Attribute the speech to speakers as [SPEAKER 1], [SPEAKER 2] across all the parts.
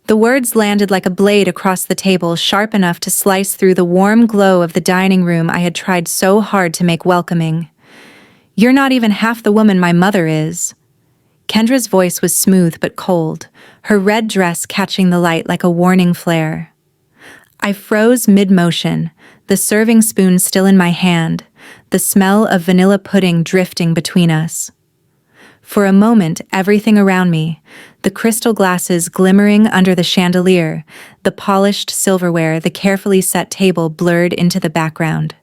[SPEAKER 1] The words landed like a blade across the table, sharp enough to slice through the warm glow of the dining room I had tried so hard to make welcoming. "You're not even half the woman my mother is." Kendra's voice was smooth but cold, her red dress catching the light like a warning flare. I froze mid-motion, the serving spoon still in my hand, the smell of vanilla pudding drifting between us. For a moment, everything around me, the crystal glasses glimmering under the chandelier, the polished silverware, the carefully set table blurred into the background.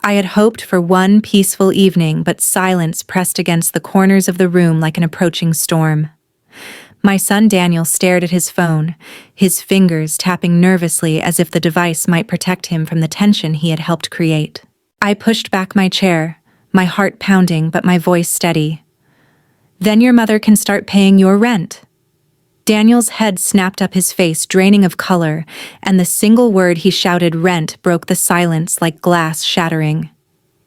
[SPEAKER 1] I had hoped for one peaceful evening, but silence pressed against the corners of the room like an approaching storm. My son Daniel stared at his phone, his fingers tapping nervously as if the device might protect him from the tension he had helped create. I pushed back my chair, my heart pounding but my voice steady. "Then your mother can start paying your rent." Daniel's head snapped up, his face draining of color, and the single word he shouted, "rent," broke the silence like glass shattering.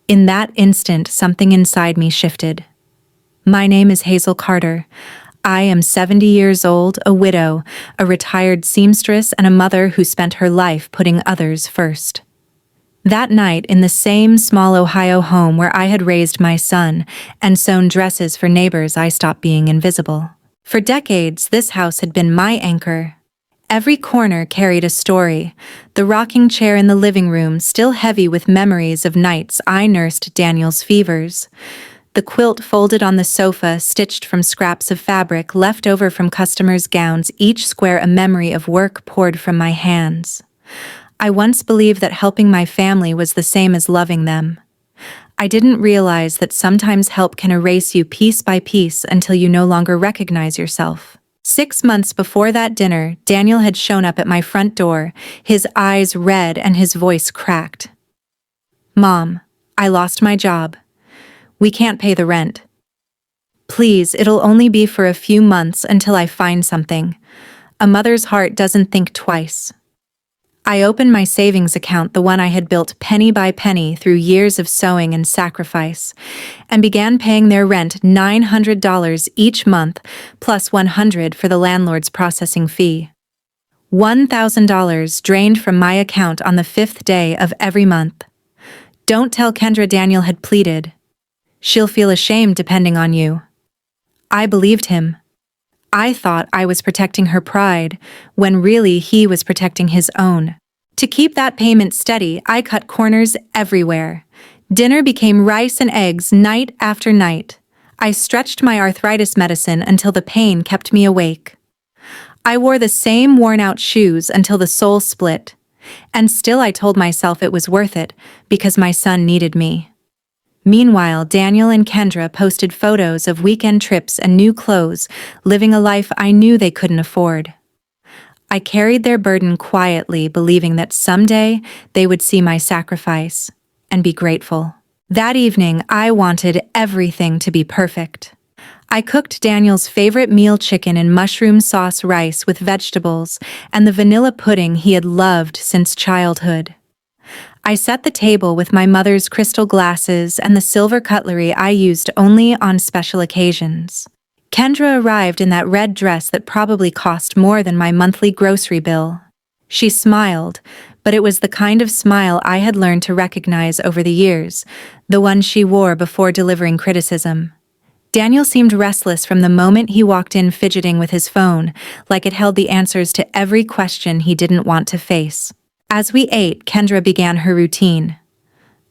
[SPEAKER 1] In that instant, something inside me shifted. My name is Hazel Carter. I am 70 years old, a widow, a retired seamstress, and a mother who spent her life putting others first. That night, in the same small Ohio home where I had raised my son and sewn dresses for neighbors, I stopped being invisible. For decades, this house had been my anchor. Every corner carried a story, the rocking chair in the living room still heavy with memories of nights I nursed Daniel's fevers. The quilt folded on the sofa, stitched from scraps of fabric left over from customers' gowns, each square a memory of work poured from my hands. I once believed that helping my family was the same as loving them. I didn't realize that sometimes help can erase you piece by piece until you no longer recognize yourself. 6 months before that dinner, Daniel had shown up at my front door, his eyes red and his voice cracked. "Mom, I lost my job. We can't pay the rent. Please, it'll only be for a few months until I find something." A mother's heart doesn't think twice. I opened my savings account, the one I had built penny by penny through years of sewing and sacrifice, and began paying their rent, $900 each month, plus $100 for the landlord's processing fee. $1,000 drained from my account on the 5th day of every month. "Don't tell Kendra," Daniel had pleaded. "She'll feel ashamed depending on you." I believed him. I thought I was protecting her pride, when really he was protecting his own. To keep that payment steady, I cut corners everywhere. Dinner became rice and eggs night after night. I stretched my arthritis medicine until the pain kept me awake. I wore the same worn-out shoes until the sole split. And still I told myself it was worth it, because my son needed me. Meanwhile, Daniel and Kendra posted photos of weekend trips and new clothes, living a life I knew they couldn't afford. I carried their burden quietly, believing that someday they would see my sacrifice and be grateful. That evening, I wanted everything to be perfect. I cooked Daniel's favorite meal, chicken and mushroom sauce rice with vegetables, and the vanilla pudding he had loved since childhood. I set the table with my mother's crystal glasses and the silver cutlery I used only on special occasions. Kendra arrived in that red dress that probably cost more than my monthly grocery bill. She smiled, but it was the kind of smile I had learned to recognize over the years, the one she wore before delivering criticism. Daniel seemed restless from the moment he walked in, fidgeting with his phone, like it held the answers to every question he didn't want to face. As we ate, Kendra began her routine.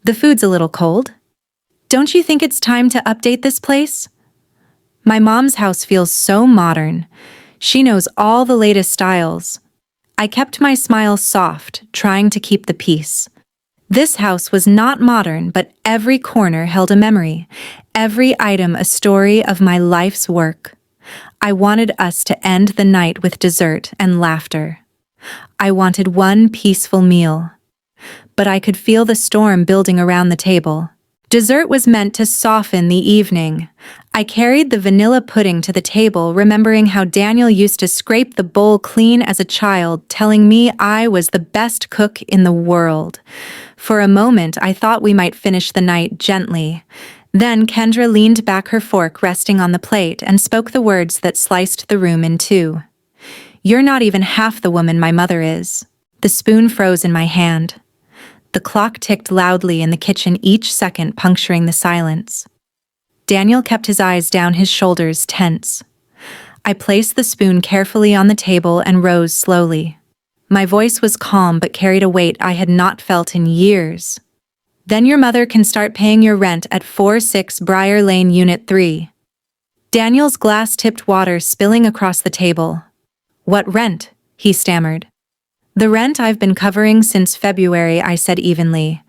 [SPEAKER 1] "The food's a little cold. Don't you think it's time to update this place? My mom's house feels so modern. She knows all the latest styles." I kept my smile soft, trying to keep the peace. This house was not modern, but every corner held a memory, every item a story of my life's work. I wanted us to end the night with dessert and laughter. I wanted one peaceful meal. But I could feel the storm building around the table. Dessert was meant to soften the evening. I carried the vanilla pudding to the table, remembering how Daniel used to scrape the bowl clean as a child, telling me I was the best cook in the world. For a moment, I thought we might finish the night gently. Then Kendra leaned back, her fork resting on the plate, and spoke the words that sliced the room in two. You're not even half the woman my mother is. The spoon froze in my hand. The clock ticked loudly in the kitchen, each second puncturing the silence. Daniel kept his eyes down his shoulders, tense. I placed the spoon carefully on the table and rose slowly. My voice was calm but carried a weight I had not felt in years. Then your mother can start paying your rent at 46 Briar Lane, Unit 3. Daniel's glass tipped water spilling across the table. What rent? He stammered. The rent I've been covering since February, I said evenly.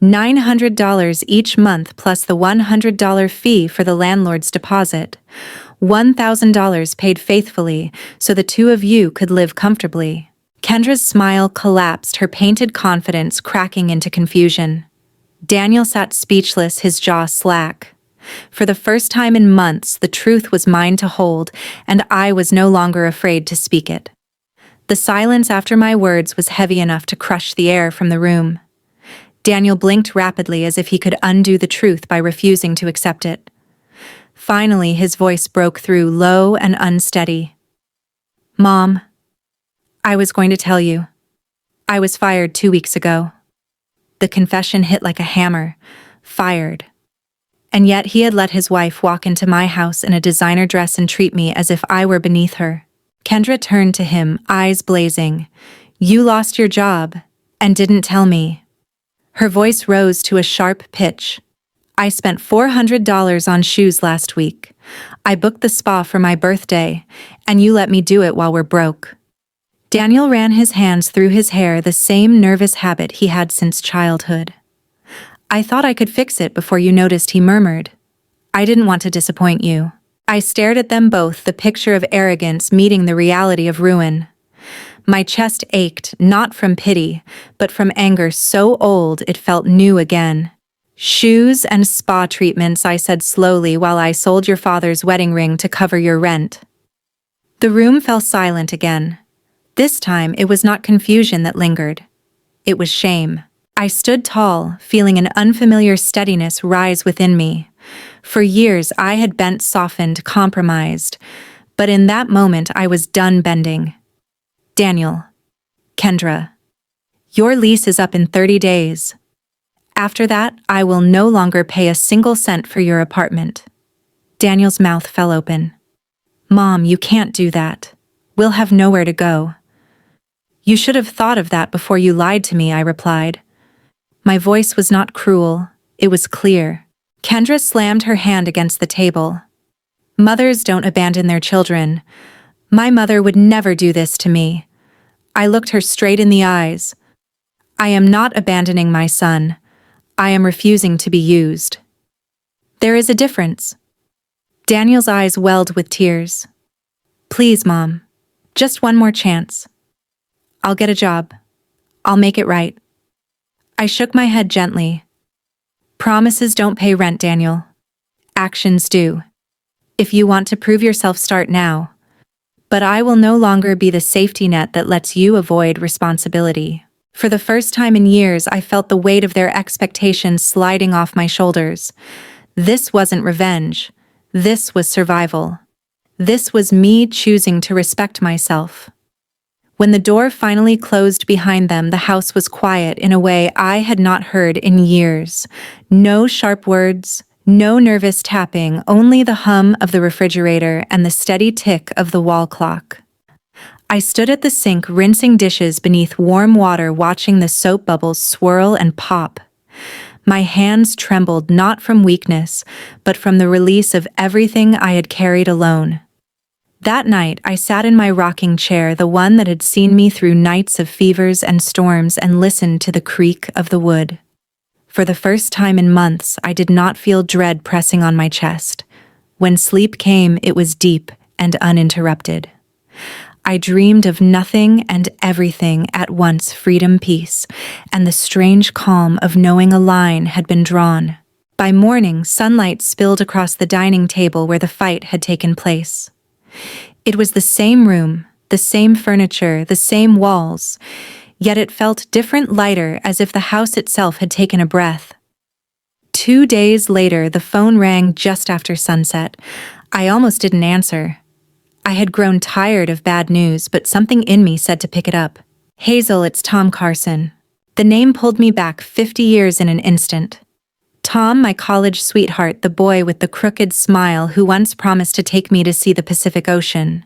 [SPEAKER 1] $900 each month plus the $100 fee for the landlord's deposit. $1,000 paid faithfully so the two of you could live comfortably. Kendra's smile collapsed, her painted confidence cracking into confusion. Daniel sat speechless, his jaw slack. For the first time in months, the truth was mine to hold, and I was no longer afraid to speak it. The silence after my words was heavy enough to crush the air from the room. Daniel blinked rapidly as if he could undo the truth by refusing to accept it. Finally, his voice broke through, low and unsteady. Mom, I was going to tell you. I was fired 2 weeks ago. The confession hit like a hammer. Fired. And yet he had let his wife walk into my house in a designer dress and treat me as if I were beneath her. Kendra turned to him, eyes blazing. You lost your job, and didn't tell me. Her voice rose to a sharp pitch. I spent $400 on shoes last week. I booked the spa for my birthday, and you let me do it while we're broke. Daniel ran his hands through his hair, the same nervous habit he had since childhood. I thought I could fix it before you noticed, he murmured. I didn't want to disappoint you. I stared at them both, the picture of arrogance meeting the reality of ruin. My chest ached, not from pity, but from anger so old it felt new again. Shoes and spa treatments, I said slowly, while I sold your father's wedding ring to cover your rent. The room fell silent again. This time it was not confusion that lingered. It was shame. I stood tall, feeling an unfamiliar steadiness rise within me. For years I had bent, softened, compromised, but in that moment I was done bending. Daniel. Kendra. Your lease is up in 30 days. After that, I will no longer pay a single cent for your apartment. Daniel's mouth fell open. Mom, you can't do that. We'll have nowhere to go. You should have thought of that before you lied to me, I replied. My voice was not cruel, it was clear. Kendra slammed her hand against the table. Mothers don't abandon their children. My mother would never do this to me. I looked her straight in the eyes. I am not abandoning my son. I am refusing to be used. There is a difference. Daniel's eyes welled with tears. Please, Mom. Just one more chance. I'll get a job. I'll make it right. I shook my head gently. Promises don't pay rent, Daniel. Actions do. If you want to prove yourself, start now. But I will no longer be the safety net that lets you avoid responsibility. For the first time in years, I felt the weight of their expectations sliding off my shoulders. This wasn't revenge. This was survival. This was me choosing to respect myself. When the door finally closed behind them, the house was quiet in a way I had not heard in years. No sharp words, no nervous tapping, only the hum of the refrigerator and the steady tick of the wall clock. I stood at the sink, rinsing dishes beneath warm water, watching the soap bubbles swirl and pop. My hands trembled, not from weakness, but from the release of everything I had carried alone. That night, I sat in my rocking chair, the one that had seen me through nights of fevers and storms, and listened to the creak of the wood. For the first time in months, I did not feel dread pressing on my chest. When sleep came, it was deep and uninterrupted. I dreamed of nothing and everything at once, freedom, peace, and the strange calm of knowing a line had been drawn. By morning, sunlight spilled across the dining table where the fight had taken place. It was the same room, the same furniture, the same walls, yet it felt different, lighter, as if the house itself had taken a breath. 2 days later, the phone rang just after sunset. I almost didn't answer. I had grown tired of bad news, but something in me said to pick it up. Hazel, it's Tom Carson. The name pulled me back 50 years in an instant. Tom, my college sweetheart, the boy with the crooked smile who once promised to take me to see the Pacific Ocean.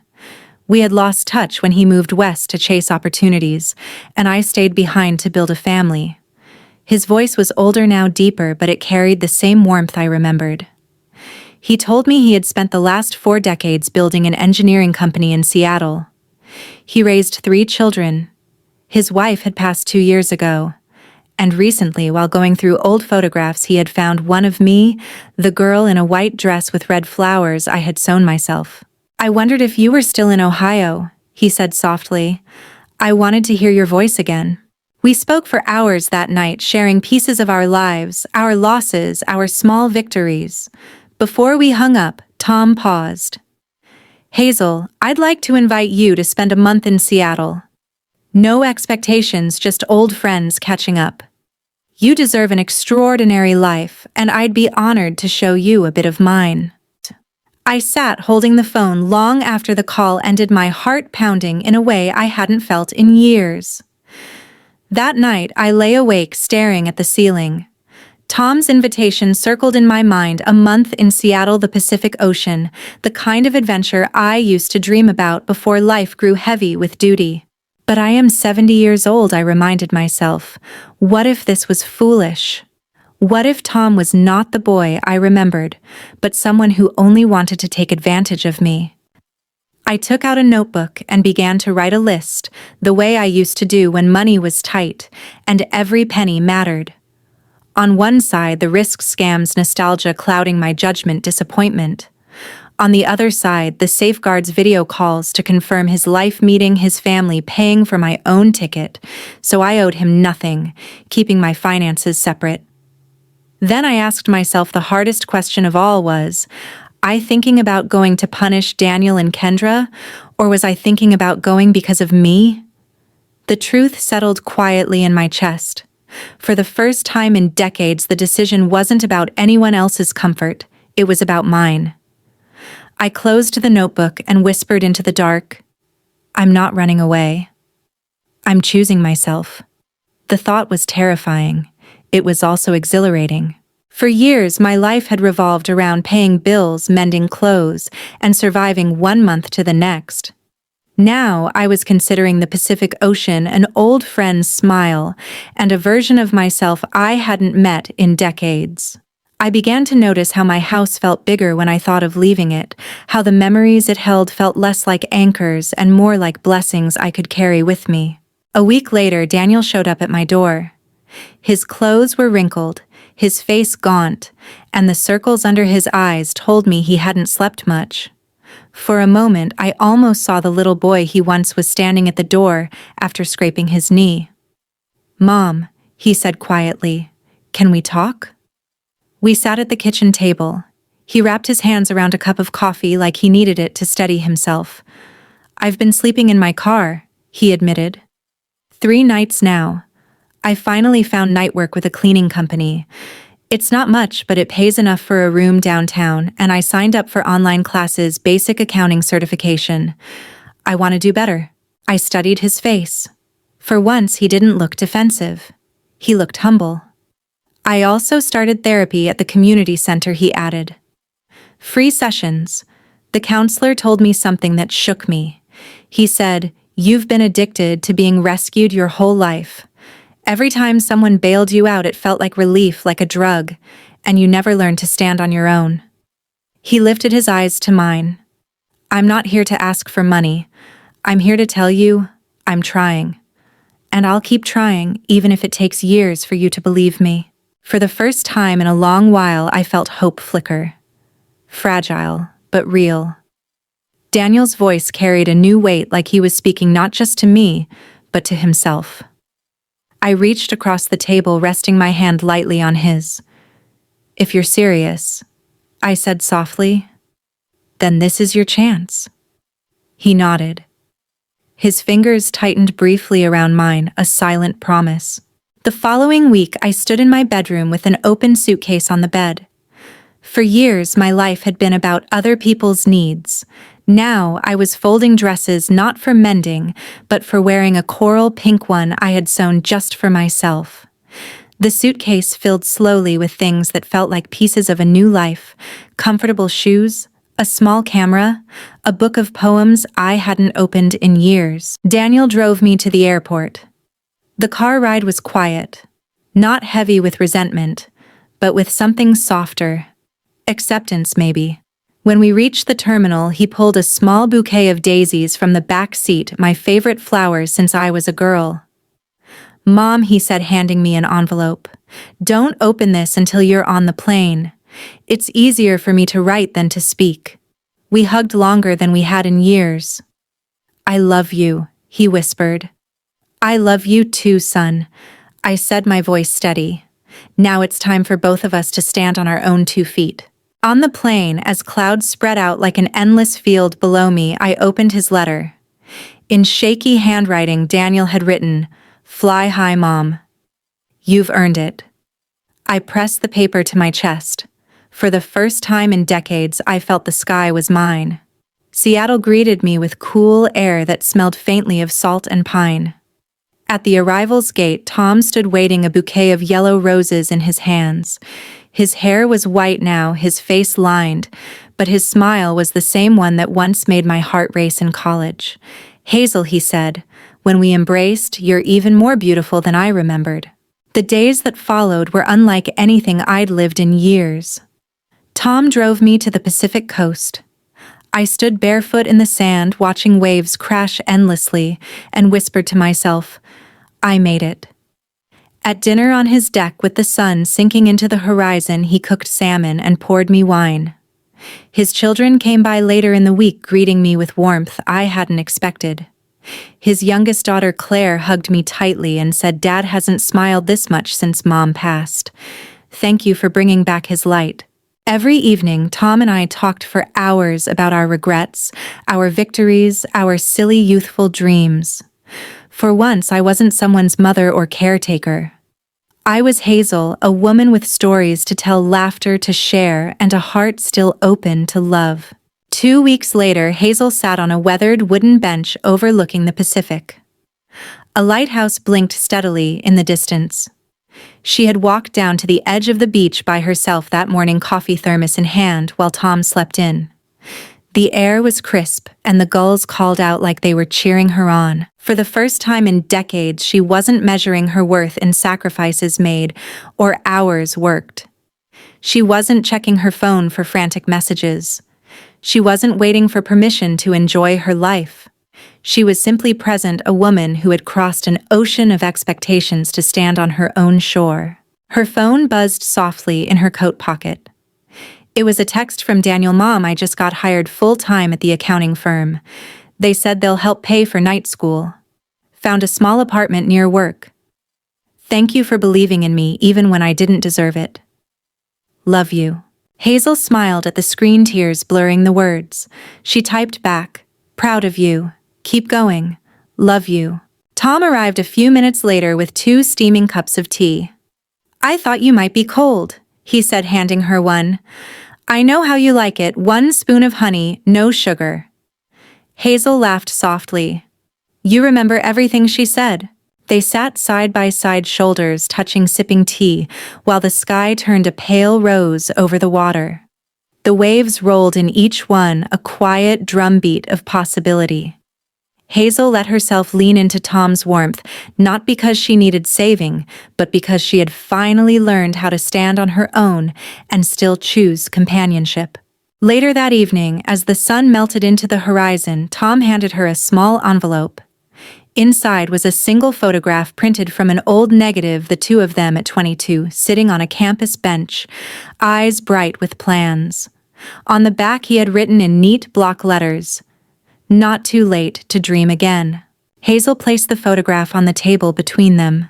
[SPEAKER 1] We had lost touch when he moved west to chase opportunities, and I stayed behind to build a family. His voice was older now, deeper, but it carried the same warmth I remembered. He told me he had spent the last 4 decades building an engineering company in Seattle. He raised 3 children. His wife had passed 2 years ago. And recently, while going through old photographs, he had found one of me, the girl in a white dress with red flowers I had sewn myself. I wondered if you were still in Ohio, he said softly. I wanted to hear your voice again. We spoke for hours that night, sharing pieces of our lives, our losses, our small victories. Before we hung up, Tom paused. Hazel, I'd like to invite you to spend a month in Seattle. No expectations, just old friends catching up. You deserve an extraordinary life, and I'd be honored to show you a bit of mine. I sat holding the phone long after the call ended, my heart pounding in a way I hadn't felt in years. That night, I lay awake staring at the ceiling. Tom's invitation circled in my mind, a month in Seattle, the Pacific Ocean, the kind of adventure I used to dream about before life grew heavy with duty. But I am 70 years old, I reminded myself. What if this was foolish? What if Tom was not the boy I remembered, but someone who only wanted to take advantage of me? I took out a notebook and began to write a list, the way I used to do when money was tight, and every penny mattered. On one side, the risks, scams, nostalgia clouding my judgment, disappointment. On the other side, the safeguards, video calls to confirm his life, meeting his family, paying for my own ticket, so I owed him nothing, keeping my finances separate. Then I asked myself the hardest question of all: was I thinking about going to punish Daniel and Kendra, or was I thinking about going because of me? The truth settled quietly in my chest. For the first time in decades, the decision wasn't about anyone else's comfort, it was about mine. I closed the notebook and whispered into the dark, I'm not running away. I'm choosing myself. The thought was terrifying. It was also exhilarating. For years, my life had revolved around paying bills, mending clothes, and surviving one month to the next. Now I was considering the Pacific Ocean, an old friend's smile, and a version of myself I hadn't met in decades. I began to notice how my house felt bigger when I thought of leaving it, how the memories it held felt less like anchors and more like blessings I could carry with me. A week later, Daniel showed up at my door. His clothes were wrinkled, his face gaunt, and the circles under his eyes told me he hadn't slept much. For a moment, I almost saw the little boy he once was standing at the door after scraping his knee. Mom, he said quietly, can we talk? We sat at the kitchen table. He wrapped his hands around a cup of coffee like he needed it to steady himself. I've been sleeping in my car, he admitted. 3 nights now. I finally found night work with a cleaning company. It's not much, but it pays enough for a room downtown, and I signed up for online classes, basic accounting certification. I want to do better. I studied his face. For once, he didn't look defensive. He looked humble. I also started therapy at the community center, he added. Free sessions. The counselor told me something that shook me. He said, "You've been addicted to being rescued your whole life. Every time someone bailed you out, it felt like relief, like a drug, and you never learned to stand on your own." He lifted his eyes to mine. "I'm not here to ask for money. I'm here to tell you, I'm trying. And I'll keep trying, even if it takes years for you to believe me." For the first time in a long while, I felt hope flicker. Fragile, but real. Daniel's voice carried a new weight, like he was speaking not just to me, but to himself. I reached across the table, resting my hand lightly on his. "If you're serious," I said softly, "then this is your chance." He nodded. His fingers tightened briefly around mine, a silent promise. The following week, I stood in my bedroom with an open suitcase on the bed. For years, my life had been about other people's needs. Now I was folding dresses not for mending, but for wearing a coral pink one I had sewn just for myself. The suitcase filled slowly with things that felt like pieces of a new life: comfortable shoes, a small camera, a book of poems I hadn't opened in years. Daniel drove me to the airport. The car ride was quiet, not heavy with resentment, but with something softer. Acceptance, maybe. When we reached the terminal, he pulled a small bouquet of daisies from the back seat, my favorite flowers since I was a girl. "Mom," he said, handing me an envelope, "don't open this until you're on the plane. It's easier for me to write than to speak." We hugged longer than we had in years. "I love you," he whispered. "I love you too, son," I said, my voice steady. Now it's time for both of us to stand on our own 2 feet. On the plane, as clouds spread out like an endless field below me, I opened his letter. In shaky handwriting, Daniel had written, "Fly high, Mom. You've earned it." I pressed the paper to my chest. For the first time in decades, I felt the sky was mine. Seattle greeted me with cool air that smelled faintly of salt and pine. At the arrival's gate, Tom stood waiting, a bouquet of yellow roses in his hands. His hair was white now, his face lined, but his smile was the same one that once made my heart race in college. "Hazel," he said, "when we embraced, you're even more beautiful than I remembered." The days that followed were unlike anything I'd lived in years. Tom drove me to the Pacific coast. I stood barefoot in the sand, watching waves crash endlessly, and whispered to myself, "I made it." At dinner on his deck with the sun sinking into the horizon, he cooked salmon and poured me wine. His children came by later in the week, greeting me with warmth I hadn't expected. His youngest daughter, Claire, hugged me tightly and said, "Dad hasn't smiled this much since Mom passed. Thank you for bringing back his light." Every evening, Tom and I talked for hours about our regrets, our victories, our silly youthful dreams. For once, I wasn't someone's mother or caretaker. I was Hazel, a woman with stories to tell, laughter to share, and a heart still open to love. 2 weeks later, Hazel sat on a weathered wooden bench overlooking the Pacific. A lighthouse blinked steadily in the distance. She had walked down to the edge of the beach by herself that morning, coffee thermos in hand, while Tom slept in. The air was crisp, and the gulls called out like they were cheering her on. For the first time in decades, she wasn't measuring her worth in sacrifices made or hours worked. She wasn't checking her phone for frantic messages. She wasn't waiting for permission to enjoy her life. She was simply present, a woman who had crossed an ocean of expectations to stand on her own shore. Her phone buzzed softly in her coat pocket. It was a text from Daniel. "Mom, I just got hired full-time at the accounting firm. They said they'll help pay for night school. Found a small apartment near work. Thank you for believing in me even when I didn't deserve it. Love you." Hazel smiled at the screen, tears blurring the words. She typed back, "Proud of you. Keep going. Love you." Tom arrived a few minutes later with 2 steaming cups of tea. "I thought you might be cold," he said, handing her one. "I know how you like it, 1 spoon of honey, no sugar." Hazel laughed softly. "You remember everything she said." They sat side by side, shoulders touching, sipping tea, while the sky turned a pale rose over the water. The waves rolled in each one, a quiet drumbeat of possibility. Hazel let herself lean into Tom's warmth, not because she needed saving, but because she had finally learned how to stand on her own and still choose companionship. Later that evening, as the sun melted into the horizon, Tom handed her a small envelope. Inside was a single photograph printed from an old negative, the 2 of them at 22, sitting on a campus bench, eyes bright with plans. On the back he had written in neat block letters, "Not too late to dream again." Hazel placed the photograph on the table between them.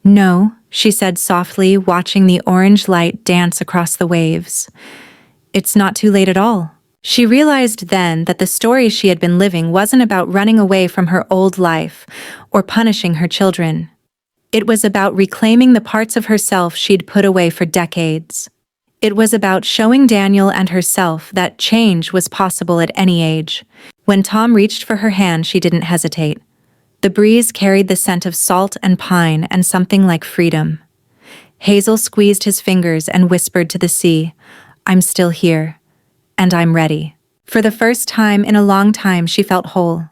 [SPEAKER 1] "No," she said softly, watching the orange light dance across the waves. "It's not too late at all." She realized then that the story she had been living wasn't about running away from her old life or punishing her children. It was about reclaiming the parts of herself she'd put away for decades. It was about showing Daniel and herself that change was possible at any age. When Tom reached for her hand, she didn't hesitate. The breeze carried the scent of salt and pine and something like freedom. Hazel squeezed his fingers and whispered to the sea, "I'm still here. And I'm ready." For the first time in a long time, she felt whole.